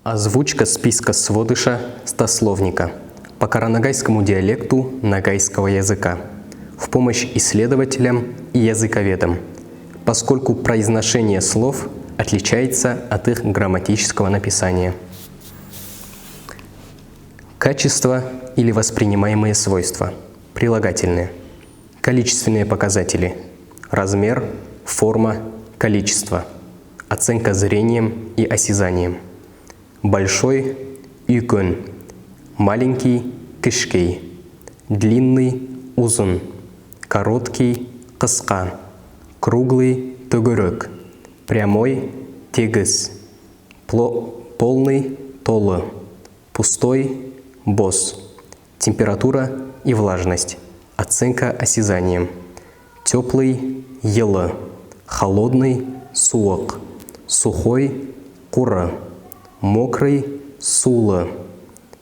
Озвучка списка сводыша стословника по каранагайскому диалекту нагайского языка в помощь исследователям и языковедам, поскольку произношение слов отличается от их грамматического написания. Качество или воспринимаемые свойства. Прилагательные. Количественные показатели. Размер, форма, количество. Оценка зрением и осязанием. Большой – юкön, маленький – кішкей, длинный – узун, короткий – қысқа, круглый – түгірік, прямой – тегіс, полный – толы, пустой – бос, температура и влажность, оценка осязанием, теплый – йылы, холодный – суық, сухой – куры, мокрый – сулы.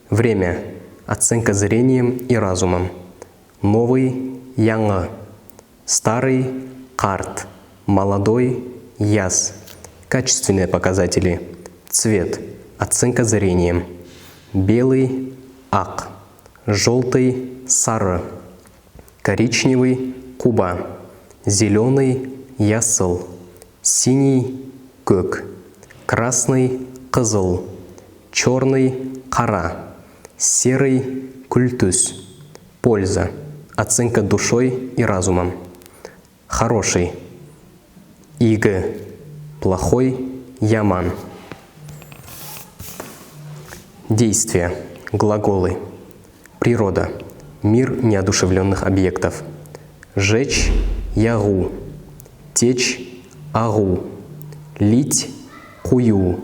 Время – оценка зрением и разумом. Новый – яңы, старый – қарт, молодой – яс. Качественные показатели. Цвет – оценка зрением. Белый – ақ, желтый – сары, коричневый – куба, зеленый – ясыл, синий – көк, красный – қызыл, черный – қара, серый – күлтүс. Польза – оценка душой и разумом. Хороший – игі, плохой – яман. Действия. Глаголы. Природа. Мир неодушевленных объектов. Жечь – ягу, течь – агу, лить – кую,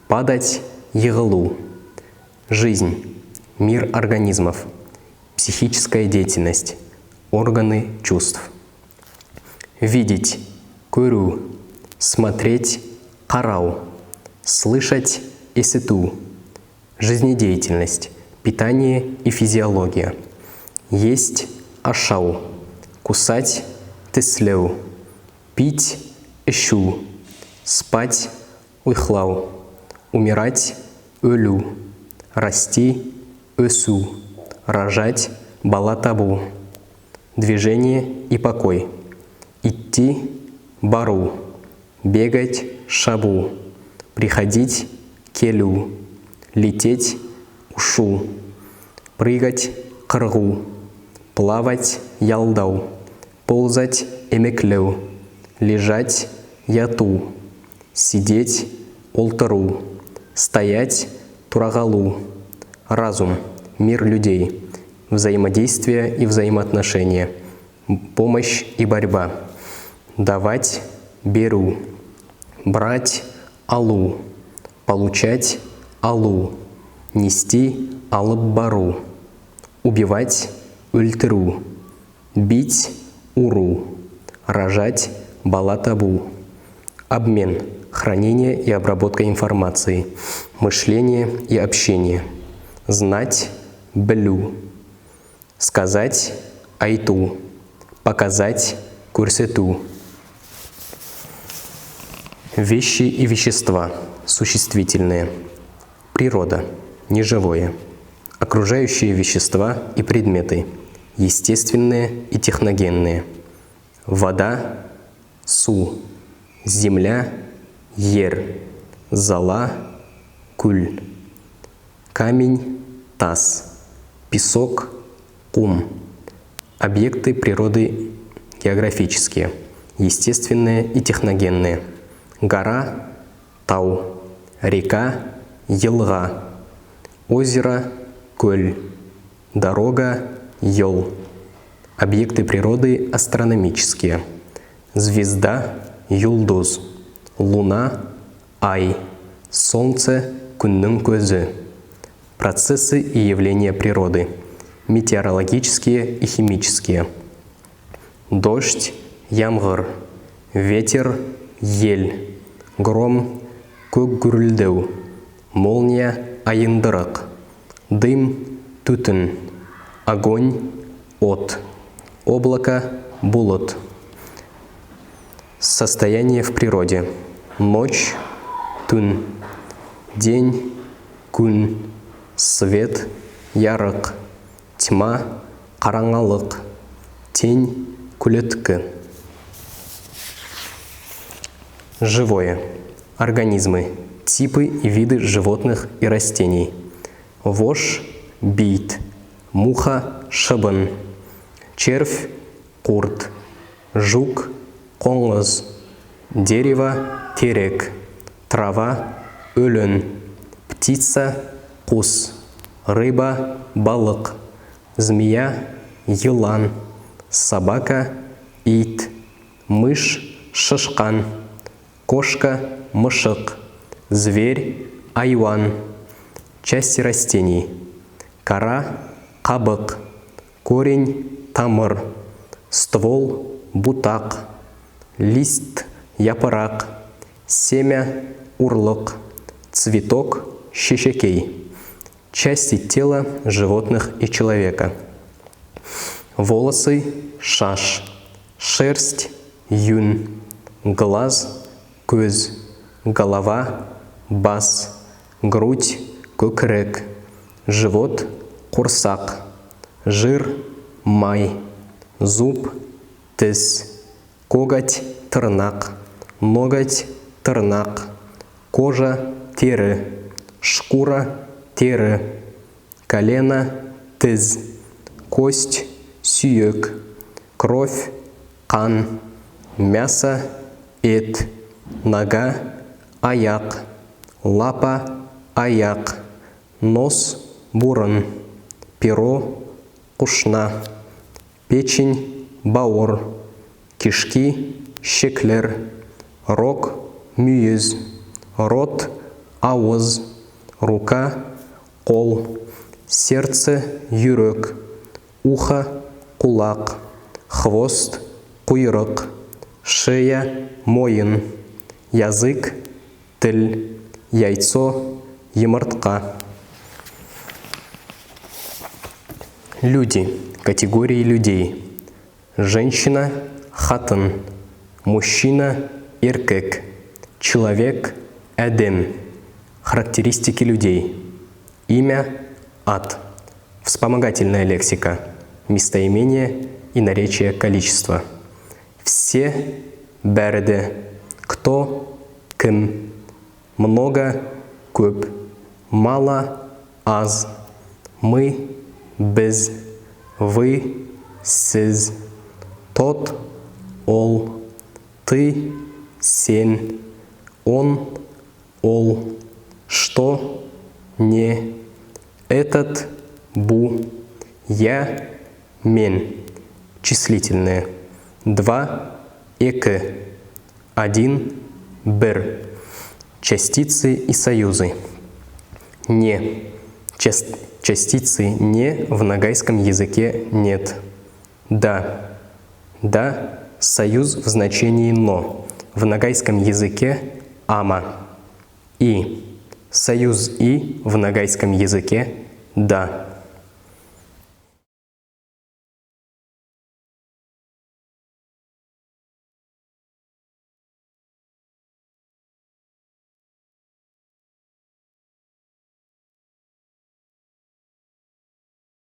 падать – йығылу. Жизнь. Мир организмов. Психическая деятельность. Органы чувств. Видеть – көру, смотреть – қарау, слышать – есіту. Жизнедеятельность. Питание и физиология. Есть – ашау, кусать – тіслеу, пить – ішу, спать – уйхлау, умирать – өлу, расти – өсу, рожать – бала табу. Движение и покой. Идти – бару, бегать – шабу, приходить – келу, лететь – ушу, прыгать – қырғу, плавать – ялдау, ползать – емеклеу, лежать – яту, сидеть – олтыру, стоять – турағалу. Разум – мир людей, взаимодействие и взаимоотношения, помощь и борьба. Давать – беру, брать – алу, получать – алу, нести – алып бару, убивать – өлтіру, бить – уру, рожать – бала табу. Обмен – хранение и обработка информации, мышление и общение. Знать – білу, сказать – айту, показать – көрсету. Вещи и вещества – существительные. Природа – неживое. Окружающие вещества и предметы – естественные и техногенные. Вода – су, земля – ер, зола – күл, камень – тас, песок – кум. Объекты природы географические, естественные и техногенные. Гора – тау, река – йылға, озеро – көл, дорога – йол. Объекты природы астрономические. Звезда – юлдуз, луна – ай, солнце – күннің көзі. Процессы и явления природы. Метеорологические и химические. Дождь – ямғыр, ветер – ел, гром – көк гүрілдеу, молния – айындырық, дым – түтін, огонь – от, облако – булыт. Состояние в природе. Ночь – түн, день күн, свет, ярық, тьма, қараңғылық, тень, күлеткі. Живое. Организмы, типы и виды животных и растений. Вож – бит, муха – шыбын, червь – курт, жук – қоңыз, дерево – терек, трава – өлін, птица – құс, рыба – балық, змея – елан, собака – ит, мышь – шышқан, кошка – мышық, зверь – айуан. Части растений. Кора – қабық, корень – тамыр, ствол – бутақ, лист – япырақ, семя – урлық, цветок – шешекей. Части тела животных и человека. Волосы – шаш, шерсть – юн, глаз – көз, голова – бас, грудь – көкірек, живот – құрсақ, жир – май, зуб – тіс, коготь – тырнақ, ноготь – тырнақ, кожа – тері, шкура – тері, колено – тіз, кость – сүйек, кровь – қан, мясо – ет, нога – аяқ, лапа – аяқ, нос – бурын, перо – құшна, печень – бауыр, кишки – шеклер, рог – мүйіз, рот – ауыз, рука – қол, сердце – жүрек, ухо – құлақ, хвост – құйрық, шея – мойын, язык – тіл, яйцо – йомыртқа. Люди. Категории людей. Женщина – хатын, мужчина – еркек, человек – әдем. Характеристики людей. Имя – ат. Вспомогательная лексика. Местоимение и наречие количества. Все – бәрі де. Кто – кім. Много – көп. Мало – аз. Мы – біз. Вы – сіз. Тот – ол. Ты – сен. Он – ол. Что – не. Этот – бу. Я – мен. Числительные. Два – екі. Один – бір. Частицы и союзы. Не. Частицы «не» в ногайском языке нет. Да. Да – союз в значении «но». В ногайском языке «ама». И. Союз «и» в ногайском языке «да».